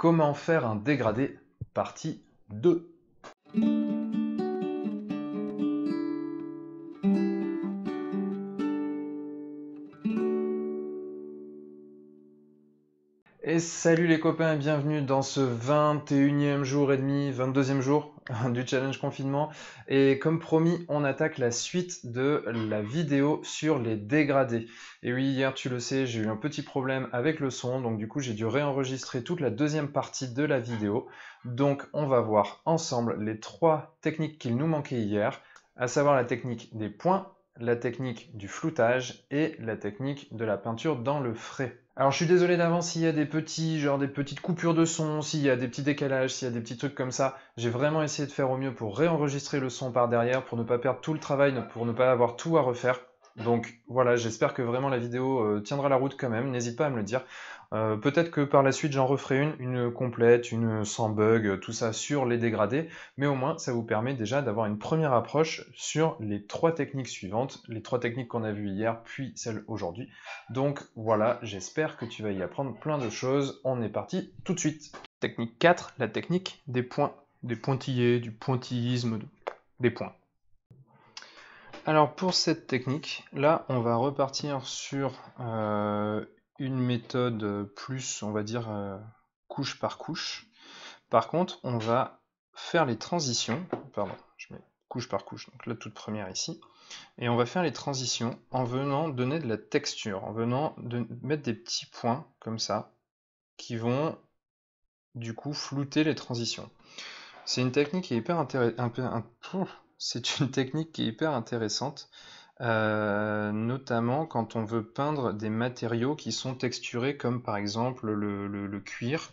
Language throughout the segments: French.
Comment faire un dégradé, partie 2. Et salut les copains et bienvenue dans ce 21e jour et demi, 22e jour du challenge confinement. Et comme promis, on attaque la suite de la vidéo sur les dégradés. Et oui, hier, tu le sais, j'ai eu un petit problème avec le son, donc du coup, j'ai dû réenregistrer toute la deuxième partie de la vidéo. Donc, on va voir ensemble les 3 techniques qu'il nous manquait hier, à savoir la technique des points, la technique du floutage et la technique de la peinture dans le frais. Alors je suis désolé d'avance s'il y a des petites coupures de son, s'il y a des petits décalages, s'il y a des petits trucs comme ça. J'ai vraiment essayé de faire au mieux pour réenregistrer le son par derrière, pour ne pas perdre tout le travail, pour ne pas avoir tout à refaire. Donc voilà, j'espère que vraiment la vidéo tiendra la route quand même, n'hésite pas à me le dire. Peut-être que par la suite j'en referai une complète, une sans bug, tout ça sur les dégradés, mais au moins ça vous permet déjà d'avoir une première approche sur les 3 techniques suivantes, les 3 techniques qu'on a vues hier, puis celle aujourd'hui. Donc voilà, j'espère que tu vas y apprendre plein de choses. On est parti tout de suite. Technique 4, la technique des points, des pointillés, du pointillisme, des points. Alors pour cette technique, là on va repartir sur une méthode plus, on va dire, couche par couche. Par contre, on va faire les transitions, pardon, je mets couche par couche, donc la toute première ici, et on va faire les transitions en venant donner de la texture, en venant de mettre des petits points comme ça, qui vont du coup flouter les transitions. C'est une technique qui est hyper intéressante, notamment quand on veut peindre des matériaux qui sont texturés, comme par exemple le cuir.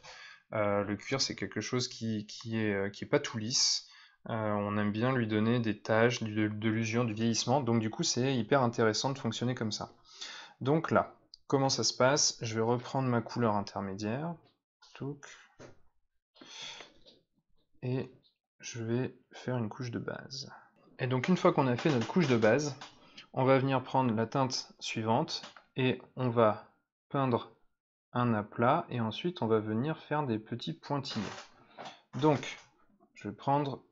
Le cuir, c'est quelque chose qui est pas tout lisse. On aime bien lui donner des taches, de l'usure, du vieillissement. Donc du coup, c'est hyper intéressant de fonctionner comme ça. Donc là, comment ça se passe? Je vais reprendre ma couleur intermédiaire. Et je vais faire une couche de base. Et donc une fois qu'on a fait notre couche de base, on va venir prendre la teinte suivante et on va peindre un aplat et ensuite on va venir faire des petits pointillés. Donc je vais prendre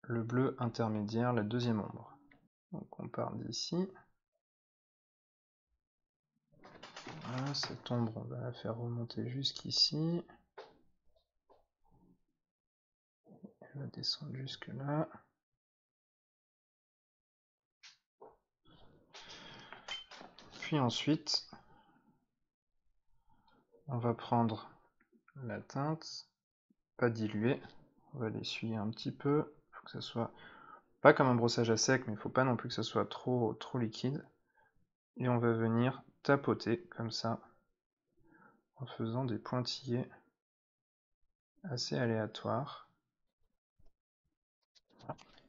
le bleu intermédiaire, la deuxième ombre. Donc on part d'ici. Voilà, cette ombre on va la faire remonter jusqu'ici. Elle va descendre jusque là. Puis ensuite, on va prendre la teinte, pas diluée, on va l'essuyer un petit peu, il faut que ça soit pas comme un brossage à sec, mais il ne faut pas non plus que ça soit trop liquide. Et on va venir tapoter comme ça, en faisant des pointillés assez aléatoires.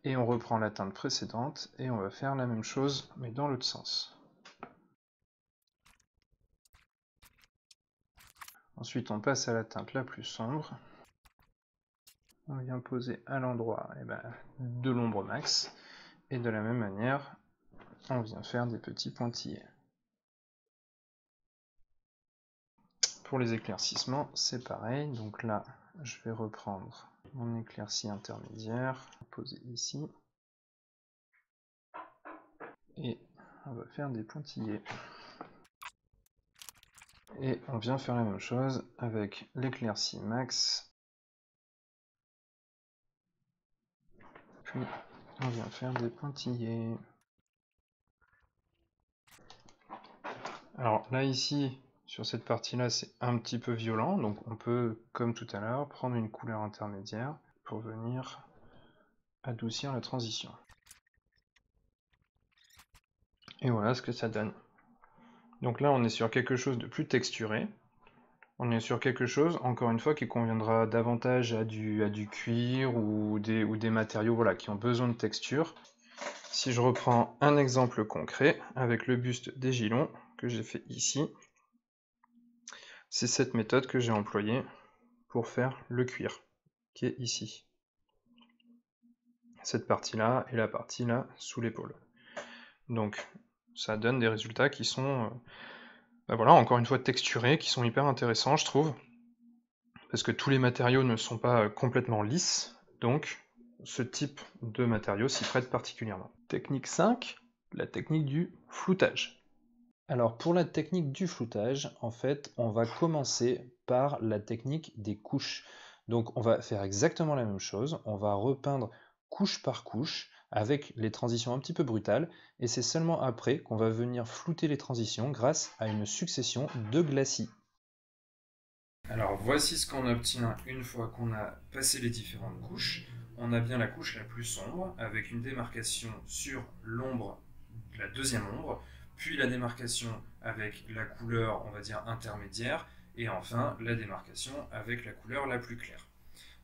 Et on reprend la teinte précédente et on va faire la même chose, mais dans l'autre sens. Ensuite, on passe à la teinte la plus sombre. On vient poser à l'endroit de l'ombre max. Et de la même manière, on vient faire des petits pointillés. Pour les éclaircissements, c'est pareil. Donc là, je vais reprendre mon éclairci intermédiaire, poser ici. Et on va faire des pointillés. Et on vient faire la même chose avec l'éclairci max. Puis on vient faire des pointillés. Alors là ici, sur cette partie-là, c'est un petit peu violent, donc on peut, comme tout à l'heure, prendre une couleur intermédiaire pour venir adoucir la transition. Et voilà ce que ça donne. Donc là, on est sur quelque chose de plus texturé. On est sur quelque chose, encore une fois, qui conviendra davantage à du cuir ou des matériaux voilà, qui ont besoin de texture. Si je reprends un exemple concret avec le buste des Gilons que j'ai fait ici, c'est cette méthode que j'ai employée pour faire le cuir, qui est ici. Cette partie-là et la partie là sous l'épaule. Donc ça donne des résultats qui sont, voilà, encore une fois texturés, qui sont hyper intéressants, je trouve. parce que tous les matériaux ne sont pas complètement lisses, donc ce type de matériau s'y prête particulièrement. Technique 5, la technique du floutage. Alors pour la technique du floutage, en fait, on va commencer par la technique des couches. Donc on va faire exactement la même chose, on va repeindre couche par couche avec les transitions un petit peu brutales, et c'est seulement après qu'on va venir flouter les transitions grâce à une succession de glacis. Alors voici ce qu'on obtient une fois qu'on a passé les différentes couches. On a bien la couche la plus sombre avec une démarcation sur l'ombre, la deuxième ombre, puis la démarcation avec la couleur, on va dire, intermédiaire, et enfin la démarcation avec la couleur la plus claire.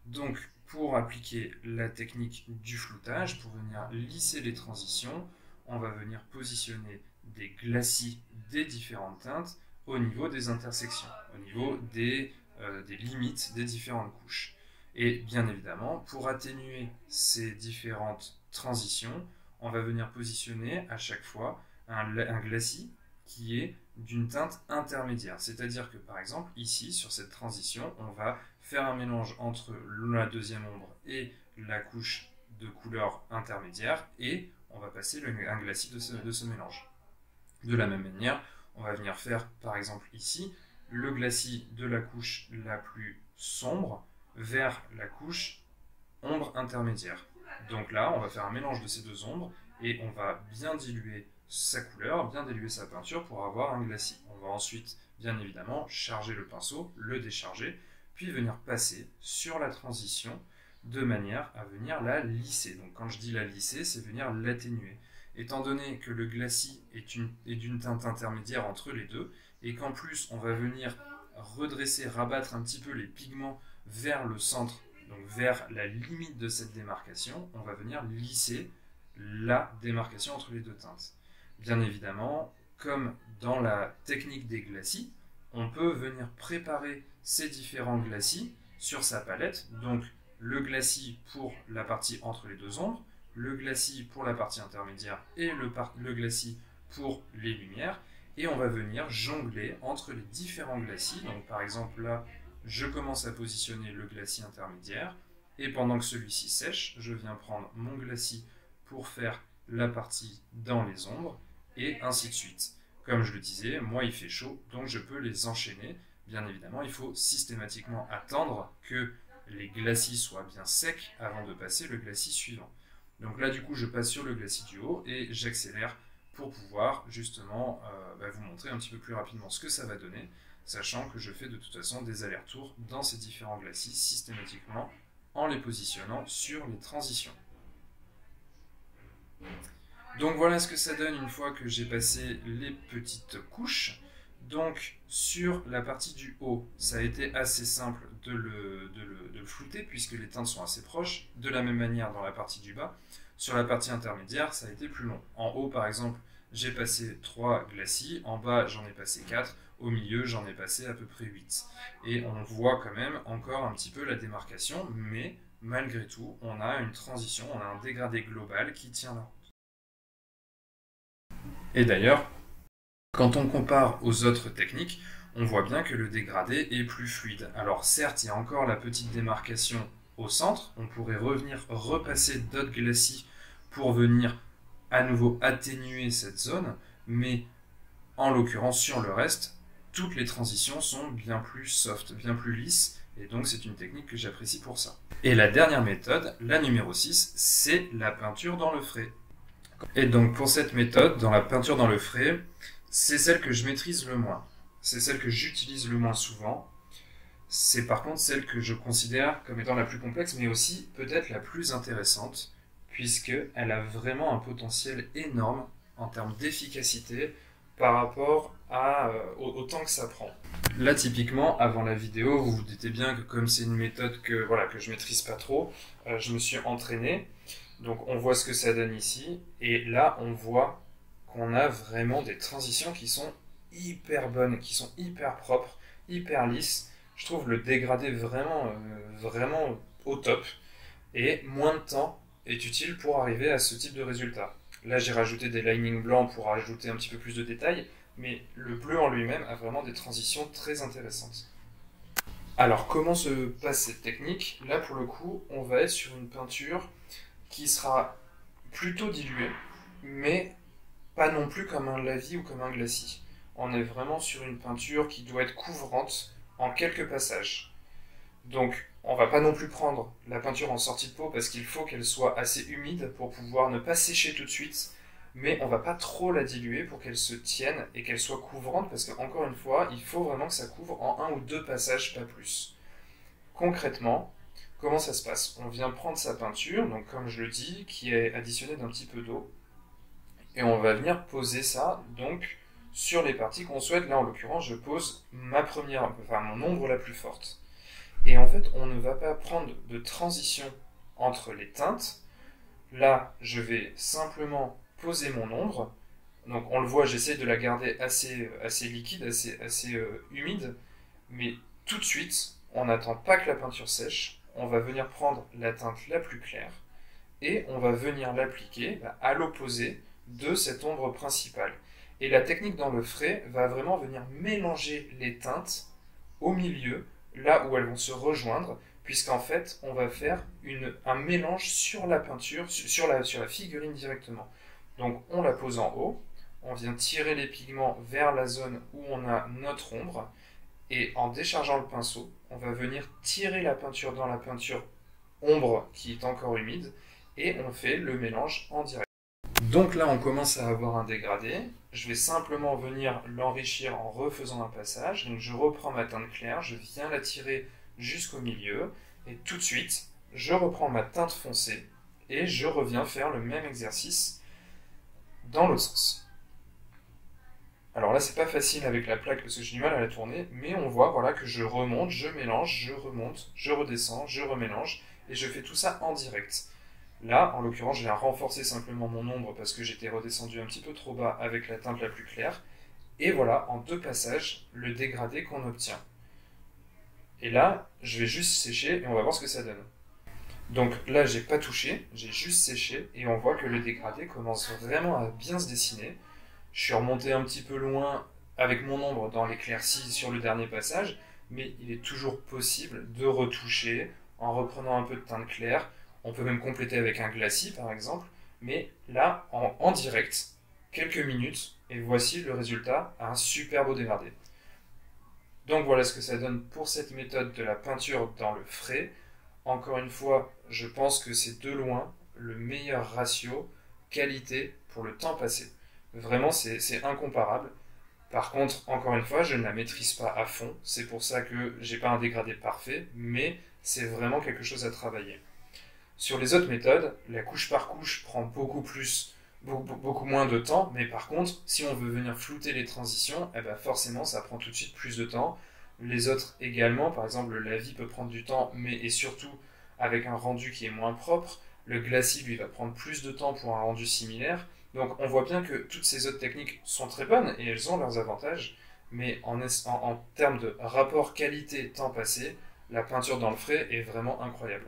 Donc pour appliquer la technique du floutage, pour venir lisser les transitions, on va venir positionner des glacis des différentes teintes au niveau des intersections, au niveau des limites des différentes couches. Et bien évidemment, pour atténuer ces différentes transitions, on va venir positionner à chaque fois un glacis qui est d'une teinte intermédiaire. C'est-à-dire que par exemple, ici, sur cette transition, on va faire un mélange entre la deuxième ombre et la couche de couleur intermédiaire, et on va passer un glacis de ce mélange. De la même manière, on va venir faire, par exemple ici, le glacis de la couche la plus sombre vers la couche ombre intermédiaire. Donc là, on va faire un mélange de ces deux ombres et on va bien diluer sa couleur, bien diluer sa peinture pour avoir un glacis. On va ensuite, bien évidemment, charger le pinceau, le décharger, puis venir passer sur la transition de manière à venir la lisser. Donc quand je dis la lisser, c'est venir l'atténuer. Étant donné que le glacis est d'une teinte intermédiaire entre les deux, et qu'en plus on va venir redresser, rabattre un petit peu les pigments vers le centre, donc vers la limite de cette démarcation, on va venir lisser la démarcation entre les deux teintes. Bien évidemment, comme dans la technique des glacis, on peut venir préparer ces différents glacis sur sa palette, donc le glacis pour la partie entre les deux ombres, le glacis pour la partie intermédiaire et le glacis pour les lumières, et on va venir jongler entre les différents glacis. Donc par exemple là, je commence à positionner le glacis intermédiaire, et pendant que celui-ci sèche, je viens prendre mon glacis pour faire la partie dans les ombres, et ainsi de suite. Comme je le disais, moi il fait chaud, donc je peux les enchaîner. Bien évidemment, il faut systématiquement attendre que les glacis soient bien secs avant de passer le glacis suivant. Donc là, du coup, je passe sur le glacis du haut et j'accélère pour pouvoir justement vous montrer un petit peu plus rapidement ce que ça va donner, sachant que je fais de toute façon des allers-retours dans ces différents glacis systématiquement en les positionnant sur les transitions. Donc voilà ce que ça donne une fois que j'ai passé les petites couches. Donc sur la partie du haut, ça a été assez simple de le flouter puisque les teintes sont assez proches. De la même manière dans la partie du bas. Sur la partie intermédiaire, ça a été plus long. En haut par exemple, j'ai passé 3 glacis, en bas j'en ai passé 4, au milieu j'en ai passé à peu près 8. Et on voit quand même encore un petit peu la démarcation, mais malgré tout, on a une transition, on a un dégradé global qui tient la route. Et d'ailleurs, quand on compare aux autres techniques, on voit bien que le dégradé est plus fluide. Alors certes, il y a encore la petite démarcation au centre, on pourrait revenir repasser d'autres glacis pour venir à nouveau atténuer cette zone, mais en l'occurrence sur le reste, toutes les transitions sont bien plus soft, bien plus lisses, et donc c'est une technique que j'apprécie pour ça. Et la dernière méthode, la numéro 6, c'est la peinture dans le frais. Et donc pour cette méthode, dans la peinture dans le frais, c'est celle que je maîtrise le moins. C'est celle que j'utilise le moins souvent. C'est par contre celle que je considère comme étant la plus complexe, mais aussi peut-être la plus intéressante, puisqu'elle a vraiment un potentiel énorme en termes d'efficacité par rapport au temps que ça prend. Là, typiquement, avant la vidéo, vous vous doutez bien que comme c'est une méthode que je maîtrise pas trop, je me suis entraîné. Donc on voit ce que ça donne ici, et là on voit qu'on a vraiment des transitions qui sont hyper bonnes, qui sont hyper propres, hyper lisses. Je trouve le dégradé vraiment au top, et moins de temps est utile pour arriver à ce type de résultat. Là j'ai rajouté des linings blancs pour ajouter un petit peu plus de détails, mais le bleu en lui-même a vraiment des transitions très intéressantes. Alors, comment se passe cette technique? Là, pour le coup, on va être sur une peinture qui sera plutôt diluée, mais pas non plus comme un lavis ou comme un glacis. On est vraiment sur une peinture qui doit être couvrante en quelques passages. Donc, on va pas non plus prendre la peinture en sortie de pot parce qu'il faut qu'elle soit assez humide pour pouvoir ne pas sécher tout de suite, mais on va pas trop la diluer pour qu'elle se tienne et qu'elle soit couvrante parce qu'encore une fois, il faut vraiment que ça couvre en un ou deux passages, pas plus. Concrètement, comment ça se passe? On vient prendre sa peinture, donc comme je le dis, qui est additionnée d'un petit peu d'eau, et on va venir poser ça donc sur les parties qu'on souhaite. Là, en l'occurrence, je pose mon ombre la plus forte. Et en fait, on ne va pas prendre de transition entre les teintes. Là, je vais simplement poser mon ombre. Donc, on le voit, j'essaie de la garder assez liquide, assez humide. Mais tout de suite, on n'attend pas que la peinture sèche. On va venir prendre la teinte la plus claire et on va venir l'appliquer à l'opposé de cette ombre principale. Et la technique dans le frais va vraiment venir mélanger les teintes au milieu, là où elles vont se rejoindre, puisqu'en fait, on va faire un mélange sur la peinture, sur la figurine directement. Donc, on la pose en haut, on vient tirer les pigments vers la zone où on a notre ombre, et en déchargeant le pinceau, on va venir tirer la peinture dans la peinture ombre qui est encore humide, et on fait le mélange en direct. Donc là, on commence à avoir un dégradé. Je vais simplement venir l'enrichir en refaisant un passage. Donc je reprends ma teinte claire, je viens la tirer jusqu'au milieu, et tout de suite, je reprends ma teinte foncée, et je reviens faire le même exercice dans l'autre sens. Alors là, c'est pas facile avec la plaque parce que j'ai du mal à la tourner, mais on voit voilà, que je remonte, je mélange, je remonte, je redescends, je remélange, et je fais tout ça en direct. Là, en l'occurrence, je viens renforcer simplement mon ombre parce que j'étais redescendu un petit peu trop bas avec la teinte la plus claire. Et voilà, en deux passages, le dégradé qu'on obtient. Et là, je vais juste sécher et on va voir ce que ça donne. Donc là, j'ai pas touché, j'ai juste séché et on voit que le dégradé commence vraiment à bien se dessiner. Je suis remonté un petit peu loin avec mon ombre dans l'éclaircie sur le dernier passage, mais il est toujours possible de retoucher en reprenant un peu de teinte claire. On peut même compléter avec un glacis par exemple, mais là, en direct, quelques minutes, et voici le résultat, un super beau dégradé. Donc voilà ce que ça donne pour cette méthode de la peinture dans le frais. Encore une fois, je pense que c'est de loin le meilleur ratio qualité pour le temps passé. Vraiment, c'est incomparable. Par contre, encore une fois, je ne la maîtrise pas à fond. C'est pour ça que j'ai pas un dégradé parfait, mais c'est vraiment quelque chose à travailler. Sur les autres méthodes, la couche par couche prend beaucoup moins de temps, mais par contre, si on veut venir flouter les transitions, eh ben forcément, ça prend tout de suite plus de temps. Les autres également, par exemple, le lavis peut prendre du temps, mais et surtout avec un rendu qui est moins propre. Le glacis, lui, va prendre plus de temps pour un rendu similaire. Donc on voit bien que toutes ces autres techniques sont très bonnes et elles ont leurs avantages, mais en termes de rapport qualité-temps passé, la peinture dans le frais est vraiment incroyable.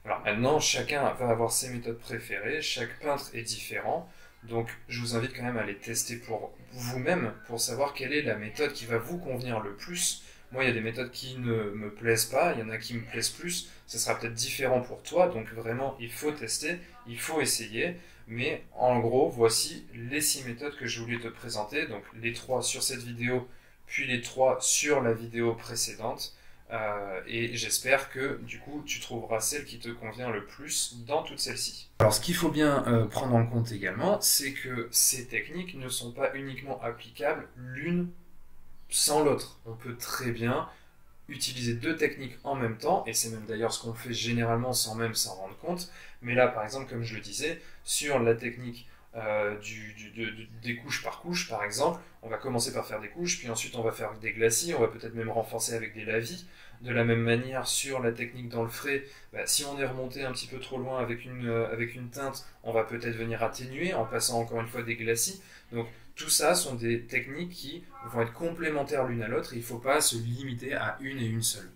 Alors maintenant, chacun va avoir ses méthodes préférées, chaque peintre est différent, donc je vous invite quand même à les tester pour vous-même, pour savoir quelle est la méthode qui va vous convenir le plus. Moi, il y a des méthodes qui ne me plaisent pas, il y en a qui me plaisent plus, ça sera peut-être différent pour toi, donc vraiment, il faut tester, il faut essayer, mais en gros, voici les 6 méthodes que je voulais te présenter, donc les 3 sur cette vidéo, puis les 3 sur la vidéo précédente. Et j'espère que du coup tu trouveras celle qui te convient le plus dans toutes celles-ci. Alors ce qu'il faut bien prendre en compte également, c'est que ces techniques ne sont pas uniquement applicables l'une sans l'autre. On peut très bien utiliser deux techniques en même temps, et c'est même d'ailleurs ce qu'on fait généralement sans même s'en rendre compte. Mais là par exemple, comme je le disais, sur la technique des couches par couche par exemple, on va commencer par faire des couches, puis ensuite on va faire des glacis, on va peut-être même renforcer avec des lavis. De la même manière sur la technique dans le frais, si on est remonté un petit peu trop loin avec une teinte, on va peut-être venir atténuer en passant encore une fois des glacis. Donc tout ça sont des techniques qui vont être complémentaires l'une à l'autre et il ne faut pas se limiter à une et une seule.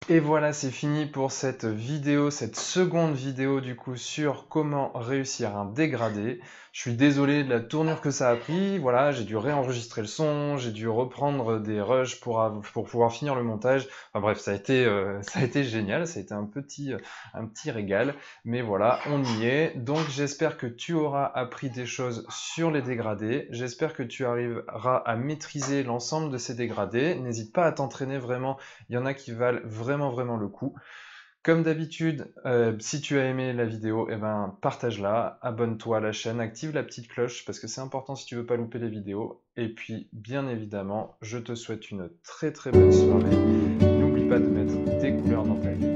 Et voilà, c'est fini pour cette vidéo, cette seconde vidéo du coup sur comment réussir un dégradé. Je suis désolé de la tournure que ça a pris, voilà, j'ai dû réenregistrer le son, j'ai dû reprendre des rushs pour pouvoir finir le montage. Enfin bref, ça a été génial, ça a été un petit régal, mais voilà, on y est. Donc j'espère que tu auras appris des choses sur les dégradés, j'espère que tu arriveras à maîtriser l'ensemble de ces dégradés. N'hésite pas à t'entraîner vraiment, il y en a qui valent vraiment le coup. Comme d'habitude, si tu as aimé la vidéo, eh ben, partage-la, abonne-toi à la chaîne, active la petite cloche parce que c'est important si tu veux pas louper les vidéos. Et puis, bien évidemment, je te souhaite une très bonne soirée. N'oublie pas de mettre tes couleurs dans ta vie.